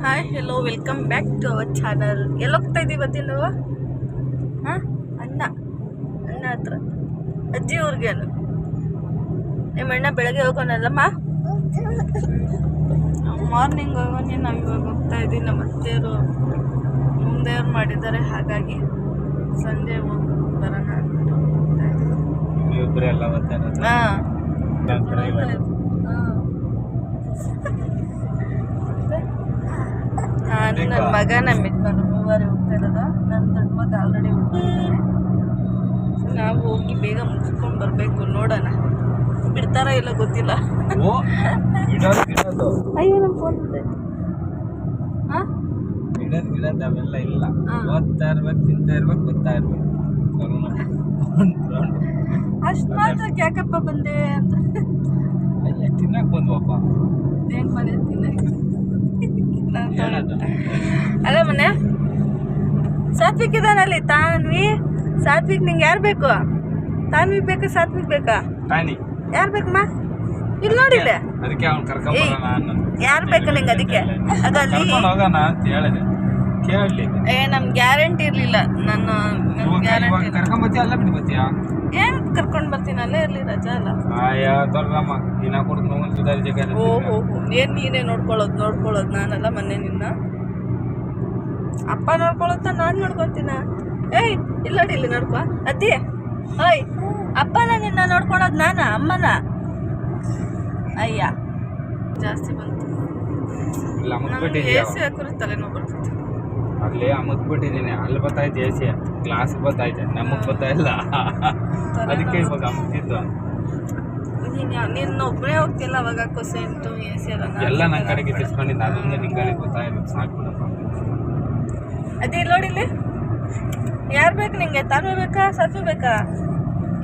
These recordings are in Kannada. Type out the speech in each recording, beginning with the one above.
Hi hello welcome back to our channel. ಎಲ್ಲಿ ಹೋಗ್ತಾ ಇದ್ದೀವಿ ಗೊತ್ತಿಲ್ಲ ನಾವು? ಹಾಂ, ಅಣ್ಣ ಹತ್ರ ಅಜ್ಜಿ ಊರಿಗೇನು. ನಿಮ್ಮ ಅಣ್ಣ ಬೆಳಗ್ಗೆ ಹೋಗೋನಲ್ಲಮ್ಮ, ಮಾರ್ನಿಂಗ್ ಹೋಗೋನೆ. ನಾವು ಇವಾಗ ಹೋಗ್ತಾ ಇದ್ದೀವಿ. ನಮ್ಮ ಅತ್ತೆಯವರು ಮುಂದೆಯವ್ರು ಮಾಡಿದ್ದಾರೆ, ಹಾಗಾಗಿ ಸಂಜೆ ಹೋಗಿ ಬರೋಣ ಅಂದ್ಬಿಟ್ಟು ಹೋಗ್ತಾ ಇದ್ದೀವಿ. ಹಾಂ, ನಾನು ನನ್ನ ಮಗ ನಮ್ಮ ಯಜಮಾನ ಮೂವರು ಹೋಗ್ತಾ ಇರೋದು. ನನ್ನ ದೊಡ್ಡ ಮಗ ಆಲ್ರೆಡಿ ಹೋಗ್ತಿದ್ದಾರೆ. ನಾವು ಹೋಗಿ ಬೇಗ ಮುಗಿಸ್ಕೊಂಡು ಬರಬೇಕು. ನೋಡೋಣ ಬಿಡ್ತಾರ ಇಲ್ಲ ಗೊತ್ತಿಲ್ಲ. ಅಯ್ಯೋ ನಮ್ಮ ಫೋನ್ ಹಾಂ ಅವೆಲ್ಲ ಇಲ್ಲ. ಓದ್ತಾ ಇರ್ಬೇಕು, ತಿಂತಾ ಇರ್ಬೇಕು, ಗೊತ್ತಾ ಇರ್ಬೇಕು. ಅಷ್ಟು ಮಾತ್ರ ಯಾಕಪ್ಪ ಬಂದೆ ಅಂತ. ಅಯ್ಯ ತಿನ್ನಕ್ ಬಂದ್ವಪ್ಪ. ಏನು ಮನೆ ತಿನ್ನಕ್ಕೆ ಅಲ್ಲ ಮನೆ ಸಾತ್ವಿಕ್ ಇದಾನಲ್ಲಿ. ತಾನ್ವಿ ಸಾತ್ವಿಕ್ ನಿಂಗೆ ಯಾರು ಬೇಕು? ತಾನ್ವಿ ಬೇಕಾ ಸಾತ್ವಿಕ್ ಬೇಕಾ? ಯಾರು ಬೇಕಮ್ಮ? ಇಲ್ಲಿ ನೋಡಿಲ್ಲ ಅದಕ್ಕೆ ಅವ್ನು ಕರ್ಕೊಂಡ್ ಬರೋಣ ಅನ್ನೋದು. ಯಾರು ಬೇಕು ನಿಂಗೆ? ಅದಕ್ಕೆ ಅದಲ್ಲಿ ಹೋಗೋಣ ಅಂತ ಹೇಳಿದೆ. ಕೇಳಲಿ ನಮ್ ಗ್ಯಾರಂಟಿ ಇರ್ಲಿಲ್ಲ. ನಾನು ಗ್ಯಾರಂಟಿ ಕರ್ಕೊಂಡ್ ಅಲ್ಲ ಬಿಟ್ಟು ಬತ್ತೀಯಾ? ಏನ್ ಕರ್ಕೊಂಡ್ ಬರ್ತೀನಿ, ಅಲ್ಲೇ ಇರ್ಲಿ, ರಜಾ ಅಲ್ಲ. ಆಯಾ ದೊಡ್ಡಮ್ಮ ದಿನ ಕೊಡ್ತು ಸುಧಾರಿ ಜಗ. ಓಹೋ, ಏನ್ ನೀನೇ ನೋಡ್ಕೊಳ್ಳೋದು ನಾನಲ್ಲ. ಮೊನ್ನೆ ನಿನ್ನ ಅಪ್ಪ ನೋಡ್ಕೊಳ್ಳೋದ ನಾನು ನೋಡ್ಕೊತೀನ? ಏಯ್ ಇಲ್ಲ ನೋಡಿ, ಇಲ್ಲಿ ನೋಡ್ಕೊ ಅದ್ದಿ. ಓಯ್ ಅಪ್ಪನ ನಿನ್ನ ನೋಡ್ಕೊಳ್ಳೋದು ನಾನ, ಅಮ್ಮನ? ಅಯ್ಯ ಜಾಸ್ತಿ ಬಂತು. ಎ ಸಿ ಹಾಕಿದ್ರೆ ತಲೆನೋವು ಬರ್ತೈತಿ. ಅಲ್ಲಿ ಅಮ್ಮದ್ ಬಿಟ್ಟಿದ್ದೀನಿ. ಅಲ್ಲಿ ಬರ್ತಾಯ್ತು ಎ ಸಿ, ಗ್ಲಾಸ್ ಬರ್ತಾಯ್ತು, ನಮಗ್ ಬರ್ತಾ ಇಲ್ಲ. ಅದಕ್ಕೆ ಇವಾಗ ಅಮ್ಮತ್ತಿದ್ದು. ನೀನು ಒಬ್ಬನೇ ಹೋಗ್ತಿಲ್ಲ ಅವಾಗ ಕೊಸೆಂಟು ಎ ಸಿ ಎಲ್ಲ ನನ್ನ ಕಡೆಗೆ ತಿರ್ಸ್ಕೊಂಡಿದ್ದೆ. ಅದೊಂದು ನಿಂಗೆ ಗೊತ್ತಾಯಿಲ್ಲ. ಸಾಕ್ಬಿಡಪ್ಪ. ಅದೇ ನೋಡಿಲ್ಲಿ, ಯಾರು ಬೇಕು ನಿಂಗೆ? ತಾನು ಬೇಕಾ ಸಾತ್ವಿ ಬೇಕಾ?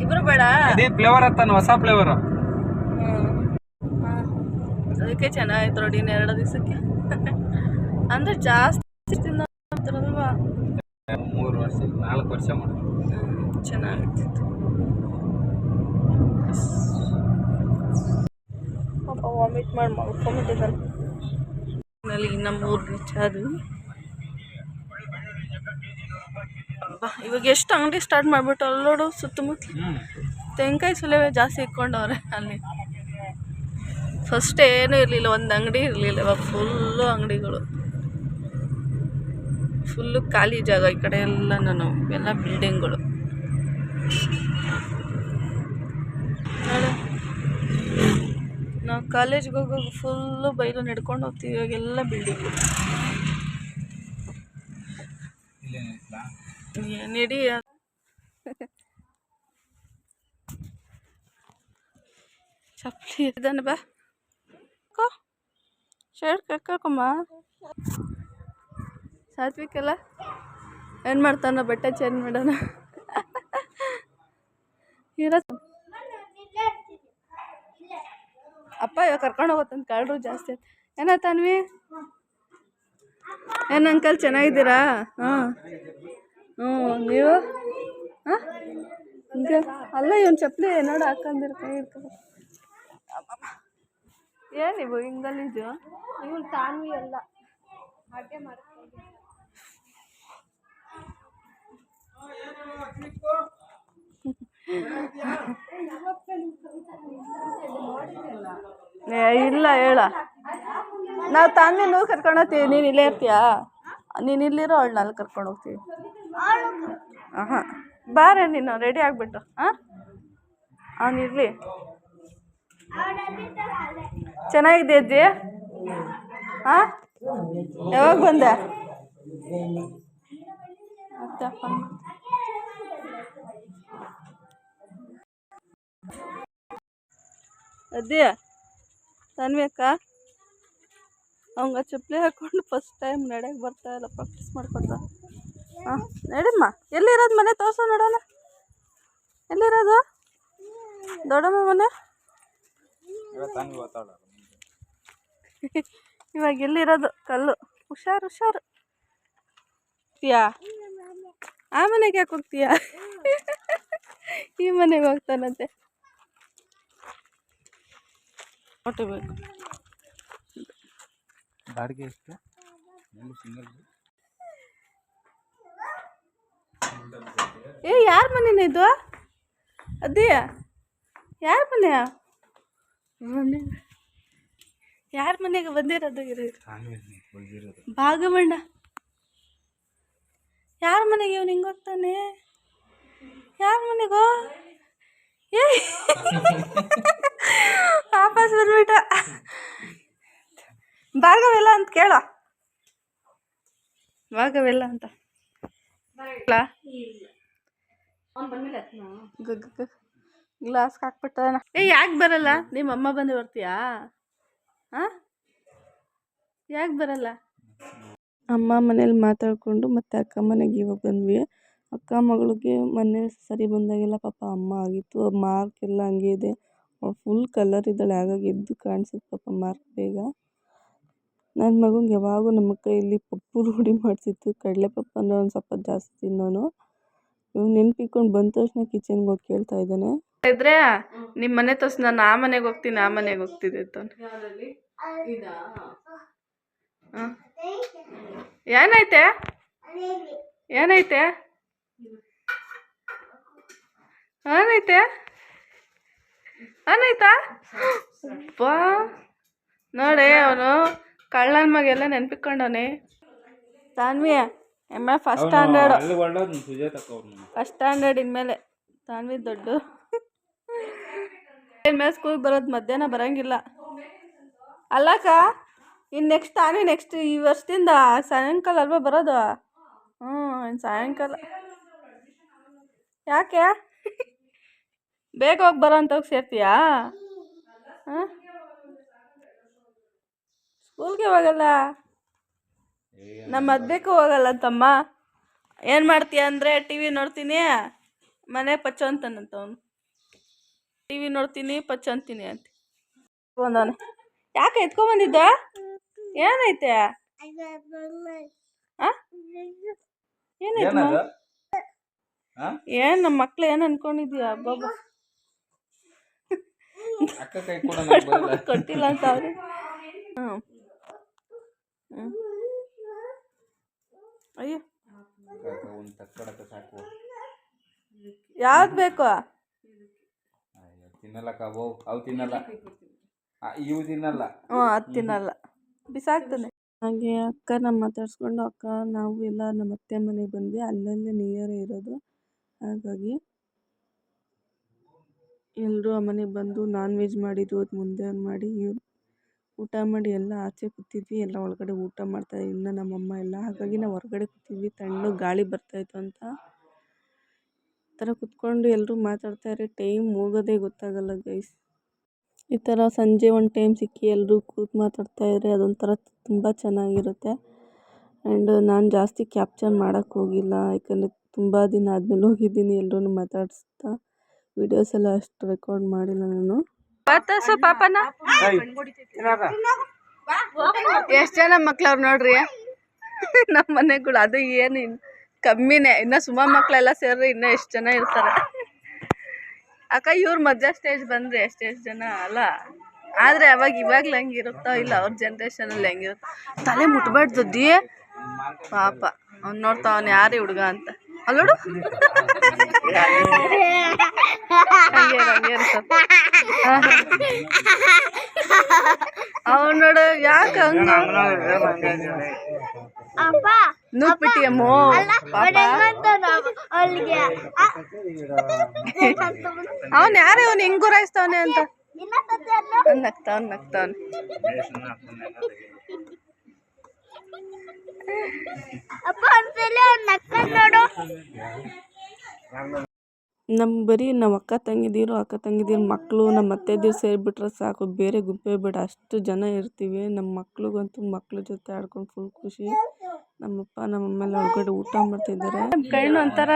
ಇಬ್ರು ಬೇಡ. ಅದೇ ಫ್ಲೇವರ್ ಅಂತಾನು, ಹೊಸ ಫ್ಲೇವರ್. ಅದಕ್ಕೆ ಚೆನ್ನಾಗಿತ್ತು ನೋಡಿ. 2 ದಿವಸಕ್ಕೆ ಅಂದ್ರೆ ಜಾಸ್ತಿ ತಿನ್ನಲ್ವಾ. 3 ವರ್ಷ 4 ವರ್ಷ ಮಾಡಿ ಚೆನ್ನಾಗಿರ್ತಿತ್ತು. ಪಾಪ ವಾಮಿಟ್ ಮಾಡಿ ಮಾಡ್ಕೊಂಬಿಟ್ಟಿದ್ದಾನೆ. ಇನ್ನು 3 ರೀಚ್ ಆದ್ವಿ. ಇವಾಗ ಎಷ್ಟು ಅಂಗಡಿ ಸ್ಟಾರ್ಟ್ ಮಾಡಿಬಿಟ್ಟು ಅಲ್ಲೋಡು ಸುತ್ತಮುತ್ತ ತೆಂಗಿನಕಾಯಿ ಸುಲಿವೆ ಜಾಸ್ತಿ ಇಟ್ಕೊಂಡವ್ರೆ ಅಲ್ಲಿ. ಫಸ್ಟ್ ಏನೂ ಇರಲಿಲ್ಲ, ಒಂದು ಅಂಗಡಿ ಇರಲಿಲ್ಲ. ಇವಾಗ ಫುಲ್ಲು ಅಂಗಡಿಗಳು, ಫುಲ್ಲು ಖಾಲಿ ಜಾಗ. ಈ ಕಡೆ ಎಲ್ಲ ಎಲ್ಲ ಬಿಲ್ಡಿಂಗ್ಗಳು. ನೋಡು, ನಾವು ಕಾಲೇಜ್ಗೆ ಹೋಗುವಾಗ ಫುಲ್ಲು ಬೈಲು ನಡ್ಕೊಂಡು ಹೋಗ್ತೀವಿ. ಇವಾಗೆಲ್ಲ ಬಿಲ್ಡಿಂಗು. ನಡಿ ಚಪ್ಪಲಿ ಇದ್ದಾನೆ. ಬಾ ಶರ್ಟ್ ಕಕ್ಕಮ್ಮ. ಸಾತ್ವಿಕಲ್ಲ ಏನು ಮಾಡ್ತಾನ? ಬಟ್ಟೆ ಚೇಂಜ್ ಮಾಡೋಣ. ಅಪ್ಪ ಇವಾಗ ಕರ್ಕೊಂಡು ಹೋಗುತ್ತಂತ. ಕಳ್ಳರು ಜಾಸ್ತಿ. ಏನಾಯ್ತಾನ್ವಿ? ಏನು ಅಂಕಲ್ ಚೆನ್ನಾಗಿದ್ದೀರಾ? ಹಾಂ ನೀವು? ಹಾಂ ಅಲ್ಲ, ಇವನು ಚಪ್ಪಲಿ ನೋಡು ಹಾಕೊಂಡಿರ, ಕೈ ಇಟ್ಕೊಂಡು. ಏನಿವು ಹಿಂಗಲ್ಲಿದ್ದು? ಇವನು ತಾನ್ವಿ ಅಲ್ಲ, ಹಾಗೆ ಮಾಡ್ಕೊಂಡು. ಇಲ್ಲ ಹೇಳ, ನಾವು ತಾನ್ವಿ ನೀವು ಕರ್ಕೊಂಡು ಹೋಗ್ತೀವಿ. ನೀನು ಇಲ್ಲೇ ಇರ್ತೀಯಾ? ನೀನು ಇಲ್ಲಿರೋ ಅವಳನ್ನ ಅಲ್ಲಿ ಕರ್ಕೊಂಡು ಹೋಗ್ತೀವಿ. ಹಾಂ ಬಾರೆ ನೀನು ರೆಡಿ ಆಗಿಬಿಟ್ಟು. ಹಾಂ ಅವನಿರಲಿ. ಚೆನ್ನಾಗಿದೆ ಅಜ್ಜಿ. ಹಾಂ ಯಾವಾಗ ಬಂದೆ? ಅತ್ತಪ್ಪ ಅಜ್ಜಿ ತಾನ್ವಿ ಅಕ್ಕ ಅವಂಗ ಚಪ್ಪಲಿ ಹಾಕ್ಕೊಂಡು ಫಸ್ಟ್ ಟೈಮ್ ನಡೆಯಕ್ಕೆ ಬರ್ತಾ ಇಲ್ಲ, ಪ್ರಾಕ್ಟೀಸ್ ಮಾಡ್ಕೊತ. ಹಾಂ ನಡಿಮ್ಮ. ಎಲ್ಲಿರೋದು ಮನೆ? ತೋರ್ಸೋ ನೋಡೋಣ. ಎಲ್ಲಿರೋದು ದೊಡ್ಡಮ್ಮ ಮನೆ? ಇವಾಗ ಎಲ್ಲಿರೋದು? ಕಲ್ಲು. ಹುಷಾರು. ಹೋಗ್ತೀಯಾ? ಆ ಮನೆಗೆ ಯಾಕೆ ಹೋಗ್ತೀಯಾ? ಈ ಮನೆಗೆ ಹೋಗ್ತಾನಂತೆ. ಹೊಟ್ಟಬೇಕು. ಬಾಡಿಗೆ ಎಷ್ಟು ಸಿಂಗಲ್? ಏ ಯಾರ ಮನೇನ ಇದು? ಅದೇ ಯಾರ ಮನೆಯ? ಯಾರ ಮನೆಗೆ ಬಂದಿರೋದು? ಭಾಗಮಂಡ ಯಾರ ಮನೆಗೆ ಇವ್ನು ಹಿಂಗೆ ಹೋಗ್ತಾನೆ? ಯಾರ ಮನೆಗೋ? ಏ ವಾಪಸ್ ಬಂದ್ಬಿಟ್ಟ. ಭಾಗವೆಲ್ಲ ಅಂತ ಕೇಳ, ಭಾಗವೆಲ್ಲ ಅಂತ ಗ್ಲಾಸ್ ಹಾಕ್ಬಿಟ್ಟಾನ. ಏ ಯಾಕೆ ಬರಲ್ಲ? ನಿಮ್ಮ ಅಮ್ಮ ಬಂದು ಬರ್ತೀಯಾ? ಹಾಂ ಯಾಕೆ ಬರಲ್ಲ? ಅಮ್ಮ ಮನೇಲಿ ಮಾತಾಡಿಕೊಂಡು ಮತ್ತೆ ಅಕ್ಕ ಮನೆಗೆ ಇವಾಗ ಬಂದ್ವಿ. ಅಕ್ಕ ಮಗಳಿಗೆ ಮೊನ್ನೆ ಸರಿ ಬಂದಾಗೆಲ್ಲ ಪಾಪ ಅಮ್ಮ ಆಗಿತ್ತು. ಮಾರ್ಕ್ ಎಲ್ಲ ಹಂಗೆ ಇದೆ. ಅವಳು ಫುಲ್ ಕಲರ್ ಇದ್ದಾಳೆ, ಹಾಗಾಗಿ ಎದ್ದು ಕಾಣಿಸುತ್ತೆ ಪಾಪ ಮಾರ್ಕ್ ಬೇಗ. ನನ್ನ ಮಗಂಗೆ ಯಾವಾಗೂ ನಮ್ಮ ಕೈಯಲ್ಲಿ ಪಪ್ಪು ರೂಢಿ ಮಾಡಿಸಿತ್ತು. ಕಡಲೆ ಪಪ್ಪು ಅಂದರೆ ಒಂದು ಸ್ವಲ್ಪ ಜಾಸ್ತಿ ತಿನ್ನೋನು. ಇವ್ನು ನೆನ್ಪಿಕೊಂಡು ಬಂದ ತಕ್ಷಣ ಕಿಚನ್ಗೆ ಹೋಗಿ ಕೇಳ್ತಾ ಇದ್ದಾನೆ. ಇದ್ರೆ ನಿಮ್ಮ ಮನೆ ತೋರಿಸಿ ನಾನು ಆ ಮನೆಗೆ ಹೋಗ್ತೀನಿ, ಆ ಮನೆಗೆ ಹೋಗ್ತಿದ್ದೆ ತಾನೆ. ಏನೈತೆ? ಏನೈತೆ? ಏನೈತೆ? ಏನೈತಾ? ಬಾ ನೋಡಿ, ಅವನು ಕಳ್ಳನ ಮಗೆಲ್ಲ ನೆನ್ಪಿಕೊಂಡವನೆ. ತಾನ್ವಿ ಎಮ್ಮ ಫಸ್ಟ್ ಸ್ಟ್ಯಾಂಡರ್ಡ್, ಫಸ್ಟ್ ಸ್ಟ್ಯಾಂಡರ್ಡ್ ಇನ್ಮೇಲೆ ತಾನ್ವಿ ದೊಡ್ಡ. ಇನ್ಮೇಲೆ ಸ್ಕೂಲ್ಗೆ ಬರೋದು ಮಧ್ಯಾಹ್ನ ಬರೋಂಗಿಲ್ಲ ಅಲ್ಲಕ್ಕ. ಇನ್ನು ನೆಕ್ಸ್ಟ್ ತಾನೇ ನೆಕ್ಸ್ಟ್ ಈ ವರ್ಷದಿಂದ ಸಾಯಂಕಾಲ ಅಲ್ವಾ ಬರೋದು? ಇನ್ನು ಸಾಯಂಕಾಲ. ಯಾಕೆ ಬೇಗ ಹೋಗಿ ಬರೋ ಅಂತ ಹೋಗಿ ಸೇರ್ತೀಯಾ? ಹಾಂ ಸ್ಕೂಲ್ಗೆ ಹೋಗಲ್ಲ, ನಮ್ಮ ಮದ್ವೆಗೂ ಹೋಗಲ್ಲ ತಮ್ಮ. ಏನು ಮಾಡ್ತೀಯ ಅಂದರೆ ಟಿ ವಿ ನೋಡ್ತೀನಿ, ಮನೆ ಪಚ್ಚು ಅಂತಾನಂತ ಅವನು. ಟಿ ವಿ ನೋಡ್ತೀನಿ ಪಚ್ಚು ಅಂತೀನಿ ಅಂತ ಬಂದವನೆ. ಯಾಕೆ ಎತ್ಕೊಂಬಂದಿದ್ದ? ಏನೈತೆ? ಏನೈತೆ? ಏನು ನಮ್ಮ ಮಕ್ಳು ಏನು ಅನ್ಕೊಂಡಿದ್ಯಾ? ಬಾಬಾ ಕೊಟ್ಟಿಲ್ಲ ಅಂತ ಅವ್ರು. ಅಯ್ಯೋ ಯಾವ್ದು ಬೇಕು? ಅವು ತಿನ್ನಲ್ಲ, ಇವು ತಿನ್ನಲ್ಲ. ಅದು ತಿನ್ನಲ್ಲ, ಬಿಸಾಕ್ತಾನೆ. ಹಾಗೆ ಅಕ್ಕನ ಮಾತಾಡ್ಸ್ಕೊಂಡು ಅಕ್ಕ ನಾವು ಎಲ್ಲ ನಮ್ಮ ಅತ್ತೆ ಮನೆಗೆ ಬಂದ್ವಿ. ಅಲ್ಲಲ್ಲೇ ನಿಯರೇ ಇರೋದು, ಹಾಗಾಗಿ ಎಲ್ಲರೂ ಆ ಮನೆಗೆ ಬಂದು ನಾನ್ ವೆಜ್ ಮಾಡಿದ್ದು ಮುಂದೆ ಮಾಡಿ ಊಟ ಮಾಡಿ ಎಲ್ಲ ಆಚೆ ಕೂತಿದ್ವಿ. ಎಲ್ಲ ಒಳಗಡೆ ಊಟ ಮಾಡ್ತಾ ಇನ್ನು ನಮ್ಮಮ್ಮ ಎಲ್ಲ, ಹಾಗಾಗಿ ನಾವು ಹೊರಗಡೆ ಕೂತಿದ್ವಿ. ತಣ್ಣಗೆ ಗಾಳಿ ಬರ್ತಾಯಿತ್ತು ಅಂತ ಈ ಥರ ಕೂತ್ಕೊಂಡು ಎಲ್ಲರೂ ಮಾತಾಡ್ತಾರೆ. ಟೈಮ್ ಹೋಗೋದೇ ಗೊತ್ತಾಗಲ್ಲ ಗೈಸ್. ಈ ಥರ ಸಂಜೆ ಒಂದು ಟೈಮ್ ಸಿಕ್ಕಿ ಎಲ್ಲರೂ ಕೂತು ಮಾತಾಡ್ತಾಯಿದ್ರೆ ಅದೊಂಥರ ತುಂಬ ಚೆನ್ನಾಗಿರುತ್ತೆ. ಆ್ಯಂಡ್ ನಾನು ಜಾಸ್ತಿ ಕ್ಯಾಪ್ಚರ್ ಮಾಡೋಕ್ಕೆ ಹೋಗಿಲ್ಲ, ಯಾಕಂದರೆ ತುಂಬ ದಿನ ಆದಮೇಲೆ ಹೋಗಿದ್ದೀನಿ. ಎಲ್ಲರೂ ಮಾತಾಡಿಸ್ತಾ ವಿಡಿಯೋಸ್ ಎಲ್ಲ ಅಷ್ಟು ರೆಕಾರ್ಡ್ ಮಾಡಿಲ್ಲ ನಾನು. ಪಾಪನ ಎಷ್ಟು ಜನ ಮಕ್ಳವ್ರು ನೋಡ್ರಿ ನಮ್ಮ ಮನೆಗಳು. ಅದು ಏನು ಕಮ್ಮಿನೇ, ಇನ್ನು ಸುಮಾರು ಮಕ್ಕಳೆಲ್ಲ ಸೇರಿ ಇನ್ನೂ ಎಷ್ಟು ಜನ ಇರ್ತಾರೆ ಅಕ್ಕ. ಇವ್ರು ಮಧ್ಯ ಸ್ಟೇಜ್ ಬಂದರೆ ಎಷ್ಟೆಷ್ಟು ಜನ ಅಲ್ಲ. ಆದರೆ ಅವಾಗ ಇವಾಗಲೂ ಹಂಗಿರುತ್ತೋ ಇಲ್ಲ ಅವ್ರ ಜನ್ರೇಷನಲ್ಲಿ ಹೆಂಗಿರುತ್ತೋ. ತಲೆ ಮುಟ್ಬಾರ್ದದ್ದಿ ಪಾಪ. ಅವ್ನು ನೋಡ್ತಾವನು ಯಾರೇ ಹುಡುಗ ಅಂತ ಅಲ್ಲೋಡು. ಅವ್ನು ನೋಡು ಯಾಕೆ ಹಂಗ ನೂಕ್ಬಿಟ್ಟಿಯಮ್ಮೋ ಪಾಪ. ಅವನು ಯಾರೇ ಅವ್ನು ಹೆಂಗ್ ಗುರಾಯಿಸ್ತವನೆ ಅಂತ ನಗ್ತಾವನ್. ನಮ್ಮ ಬರೀ ನಾವು ಅಕ್ಕ ತಂಗಿದಿರು ಮಕ್ಕಳು ನಮ್ಮ ಅತ್ತೆದಿರು ಸೇರಿಬಿಟ್ರೆ ಸಾಕು, ಬೇರೆ ಗುಂಪೇ ಬೇಡ, ಅಷ್ಟು ಜನ ಇರ್ತೀವಿ. ನಮ್ಮ ಮಕ್ಳಿಗಂತೂ ಮಕ್ಳ ಜೊತೆ ಆಡ್ಕೊಂಡು ಫುಲ್ ಖುಷಿ. ನಮ್ಮಪ್ಪ ನಮ್ಮಮ್ಮೆಲ್ಲ ಹೊರಗಡೆ ಊಟ ಮಾಡ್ತಿದ್ದಾರೆ. ಕಣ್ಣು ಒಂಥರ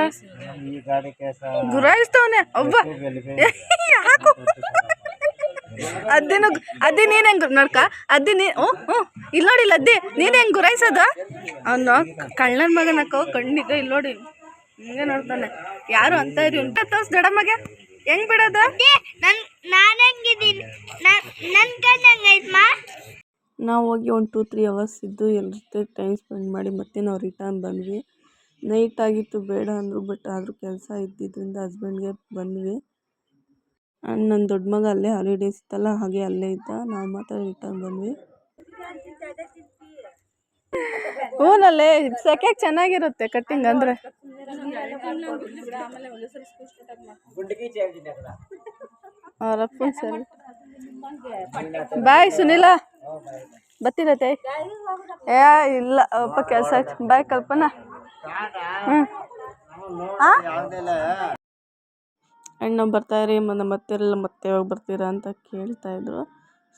ಗುರಾಯಿಸ್ತವನೆ ಒಬ್ಬ. ಯಾಕೋ ಅದ್ದಿ ನೀನು ಹೆಂಗೆ ನೋಡ್ಕ ಅದ್ದಿ ಇಲ್ಲಿ ನೋಡಿ, ಇಲ್ಲ ಅದ್ದಿ ನೀನು ಹೆಂಗೆ ಗುರಾಯಿಸೋದು? ಅವನು ಕಳ್ಳನ ಮಗನಕ್ಕೋ ಕಣ್ಣಿಗೆ ಇಲ್ಲಿ ನೋಡಿ ಹಿಂಗೆ ನೋಡ್ತಾನೆ. ಯಾರು ಅಂತ ಇರಿ ಉಂಟ ತೋರ್ಸ್ ದೊಡ್ಡಮ್ಮಗೆ ಹೆಂಗ್ ಬಿಡೋದು? ನಾವು ಹೋಗಿ ಒಂದು 2-3 ಅವರ್ಸ್ ಇದ್ದು ಎಲ್ಲರ ಜೊತೆ ಟೈಮ್ ಸ್ಪೆಂಡ್ ಮಾಡಿ ಮತ್ತೆ ನಾವು ರಿಟರ್ನ್ ಬಂದ್ವಿ. ನೈಟ್ ಆಗಿತ್ತು ಬೇಡ ಅಂದರು, ಬಟ್ ಆದರೂ ಕೆಲಸ ಇದ್ದಿದ್ದರಿಂದ ಹಸ್ಬೆಂಡ್ಗೆ ಬಂದ್ವಿ. ಆ್ಯಂಡ್ ನನ್ನ ದೊಡ್ಡ ಮಗ ಅಲ್ಲೇ ಹಾಲಿಡೇಸ್ ಇತ್ತಲ್ಲ, ಹಾಗೆ ಅಲ್ಲೇ ಇದ್ದ. ನಾವು ಮಾತ್ರ ರಿಟರ್ನ್ ಬಂದ್ವಿ. ಹೂನಲ್ಲೇ ಸೆಕೆಗೆ ಚೆನ್ನಾಗಿರುತ್ತೆ ಕಟ್ಟಿಂಗ್ ಅಂದರೆ. ಸರಿ ಬಾಯ್ ಸುನಿಲ, ಬತ್ತಿರತ್ತೆ. ಇಲ್ಲ ಅಪ್ಪ ಕೆಲಸ ಆಯ್ತು. ಬಾಯ್ ಕಲ್ಪನಾ. ಆ್ಯಂಡ್ ನಾವು ಬರ್ತಾಯಿರಿ ಮತ್ತೆಲ್ಲ ಮತ್ತೆ ಯಾವಾಗ ಬರ್ತೀರಾ ಅಂತ ಕೇಳ್ತಾಯಿದ್ರು.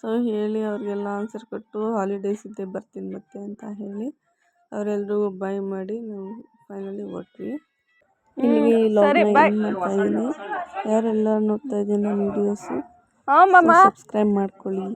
ಸೊ ಹೇಳಿ ಅವ್ರಿಗೆಲ್ಲ ಆನ್ಸರ್ ಕೊಟ್ಟು ಹಾಲಿಡೇಸ್ ಇದ್ದೇ ಬರ್ತೀನಿ ಮತ್ತೆ ಅಂತ ಹೇಳಿ ಅವರೆಲ್ಲರಿಗೂ ಬಾಯ್ ಮಾಡಿ ನಾವು ಫೈನಲಿ ಹೊರಟ್ವಿ. ಇಲ್ಲಿಗೆ ಈ ಲಾಗ್ನ ಎಂಡ್ ಮಾಡ್ತಾ ಇದ್ದೀನಿ. ಯಾರೆಲ್ಲ ನೋಡ್ತಾ ಇದ್ದೀನಿ ನನ್ನ ವೀಡಿಯೋಸು ಸಬ್ಸ್ಕ್ರೈಬ್ ಮಾಡ್ಕೊಳ್ಳಿ.